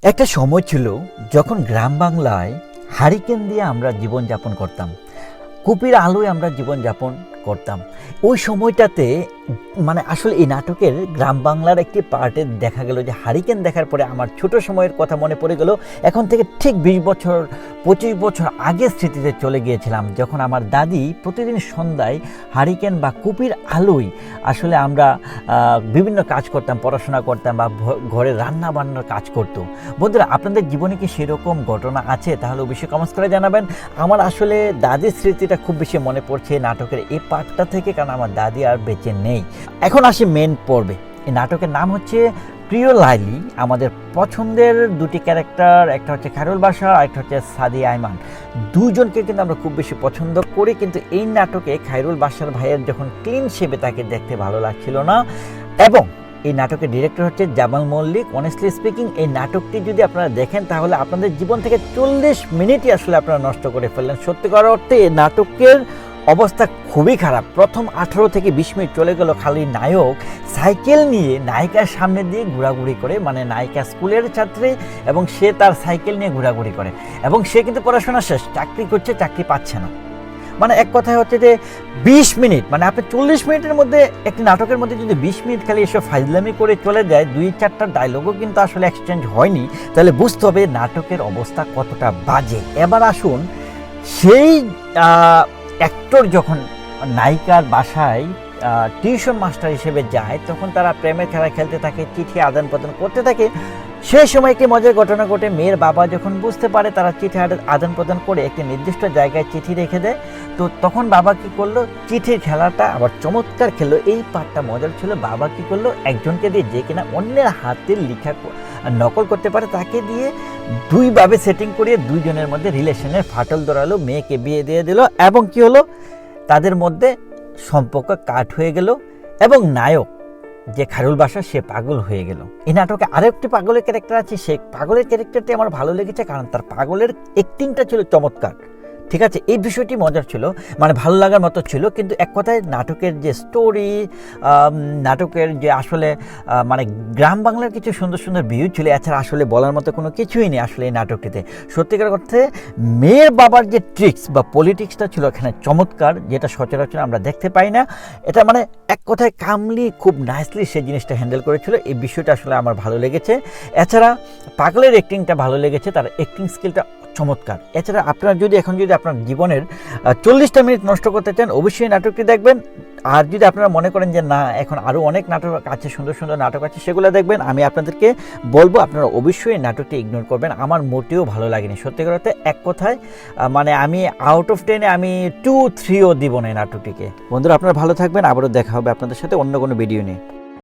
একটা সময় ছিল যখন গ্রাম বাংলায় হারিকেন দিয়ে আমরা জীবনযাপন করতাম, কুপির আলোয় আমরা জীবনযাপন করতাম। ওই সময়টাতে আসলে এই নাটকের গ্রাম বাংলার একটি পার্টে দেখা গেল যে হারিকেন দেখার পরে আমার ছোট সময়ের কথা মনে পড়ে গেল। এখন থেকে ঠিক 20 বছর 25 বছর আগের স্মৃতিতে চলে গিয়েছিলাম, যখন আমার দাদি প্রতিদিন সন্ধ্যায় হারিকেন বা কুপির আলোয় আসলে আমরা বিভিন্ন কাজ করতাম, পড়াশোনা করতাম বা ঘরে রান্না বান্নার কাজ করতো। বন্ধুরা, আপনাদের জীবনে কি সেরকম ঘটনা আছে? তাহলে অবশ্যই কমেন্টস করে জানাবেন। আমার আসলে দাদির স্মৃতিটা খুব বেশি মনে পড়ছে নাটকের এই পার্টটা থেকে, কারণ আমার দাদি আর বেঁচে নেই। এখন আসি মেন পর্বে। এই নাটকের নাম হচ্ছে প্রিয় লাইলি। আমাদের পছন্দের দুটি ক্যারেক্টার, একটা হচ্ছে খায়রুল বাশা, একটা হচ্ছে সাদিয়া আইমান। দুজনকে কিন্তু আমরা খুব বেশি পছন্দ করি, কিন্তু এই নাটকে খায়রুল বাশার ভাইয়ের যখন ক্লিন শেভে তাকে দেখতে ভালো লাগছিল না। এবং এই নাটকের ডিরেক্টর হচ্ছে জামাল মল্লিক। অনেস্টলি স্পিকিং, এই নাটকটি যদি আপনারা দেখেন তাহলে আপনাদের জীবন থেকে 40 মিনিটই আসলে আপনারা নষ্ট করে ফেললেন। সত্যিকার অর্থে এই নাটকের অবস্থা খুবই খারাপ। প্রথম 18 থেকে 20 মিনিট চলে গেল খালি নায়ক সাইকেল নিয়ে নায়িকার সামনে দিয়ে ঘোরাঘুরি করে, নায়িকা স্কুলের ছাত্রী এবং সে তার সাইকেল নিয়ে ঘোরাঘুরি করে, এবং সে কিন্তু পড়াশোনা শেষ, চাকরি করছে, চাকরি পাচ্ছে না। এক কথায় হচ্ছে যে 20 মিনিট, আপনি 40 মিনিটের মধ্যে একটি নাটকের মধ্যে যদি 20 মিনিট খালি এসব ফাইজলামি করে চলে যায়, 2-4টা ডায়লগও কিন্তু আসলে এক্সচেঞ্জ হয়নি, তাহলে বুঝতে হবে নাটকের অবস্থা কতটা বাজে। এবার আসুন, সেই অ্যাক্টর যখন নায়িকার বাসায় টিউশন মাস্টার হিসেবে যায়, তখন তারা প্রেমের খেলা খেলতে থাকে, চিঠি আদান প্রদান করতে থাকে। সেই সময় একটি মজার ঘটনা ঘটে। মেয়ের বাবা যখন বুঝতে পারে তারা চিঠি আদান প্রদান করে একটি নির্দিষ্ট জায়গায় চিঠি রেখে দেয়, তো তখন বাবা কি করলো, চিঠির খেলাটা আবার চমৎকার খেললো। এই পার্টটা মজার ছিল। বাবা কি করলো, একজনকে দিয়ে, যে কিনা অন্যের হাতের লেখা নকল করতে পারে, তাকে দিয়ে দুইভাবে সেটিং করিয়ে দুইজনের মধ্যে রিলেশনের ফাটল ধরালো, মেয়েকে বিয়ে দিয়ে দিল, এবং কি হলো, তাদের মধ্যে সম্পর্ক কাট হয়ে গেল। এবং নায়ক যে খায়রুল বাশা, সে পাগল হয়ে গেল। এই নাটকে আরেকটি পাগলের ক্যারেক্টার আছে। সে পাগলের ক্যারেক্টারটি আমার ভালো লেগেছে, কারণ তার পাগলের অ্যাক্টিংটা ছিল চমৎকার। ঠিক আছে, এই বিষয়টি মজার ছিল, ভালো লাগার মতো ছিল। কিন্তু এক কথায় নাটকের যে স্টোরি, নাটকের যে আসলে গ্রাম বাংলার কিছু সুন্দর সুন্দর ভিউ ছিল, এছাড়া আসলে বলার মতো কোনো কিছুই নেই আসলে এই নাটকটিতে। সত্যিকার অর্থে মেয়ের বাবার যে ট্রিক্স বা পলিটিক্সটা ছিল এখানে চমৎকার, যেটা সচরাচর আমরা দেখতে পাই না। এটা এক কথায় কামলি খুব নাইসলি সে জিনিসটা হ্যান্ডেল করেছিল। এই বিষয়টা আসলে আমার ভালো লেগেছে। এছাড়া পাগলের অ্যাক্টিংটা ভালো লেগেছে, তার অ্যাক্টিং স্কিলটা চমৎকার। এছাড়া আপনারা যদি এখন আপনার জীবনের 40টা মিনিট নষ্ট করতে চান, অবশ্যই নাটকটি দেখবেন। আর যদি আপনারা মনে করেন যে না, এখন আরও অনেক নাটক আছে, সুন্দর সুন্দর নাটক আছে, সেগুলো দেখবেন, আমি আপনাদেরকে বলবো আপনারা অবশ্যই এই নাটকটি ইগনোর করবেন। আমার মোটেও ভালো লাগেনি সত্যিকার অর্থে। এক কথায় আমি আউট অফ 10 আমি 2-3ও দিব না এই নাটকটিকে। বন্ধুরা, আপনারা ভালো থাকবেন। আবারও দেখা হবে আপনাদের সাথে অন্য কোনো ভিডিও নিয়ে।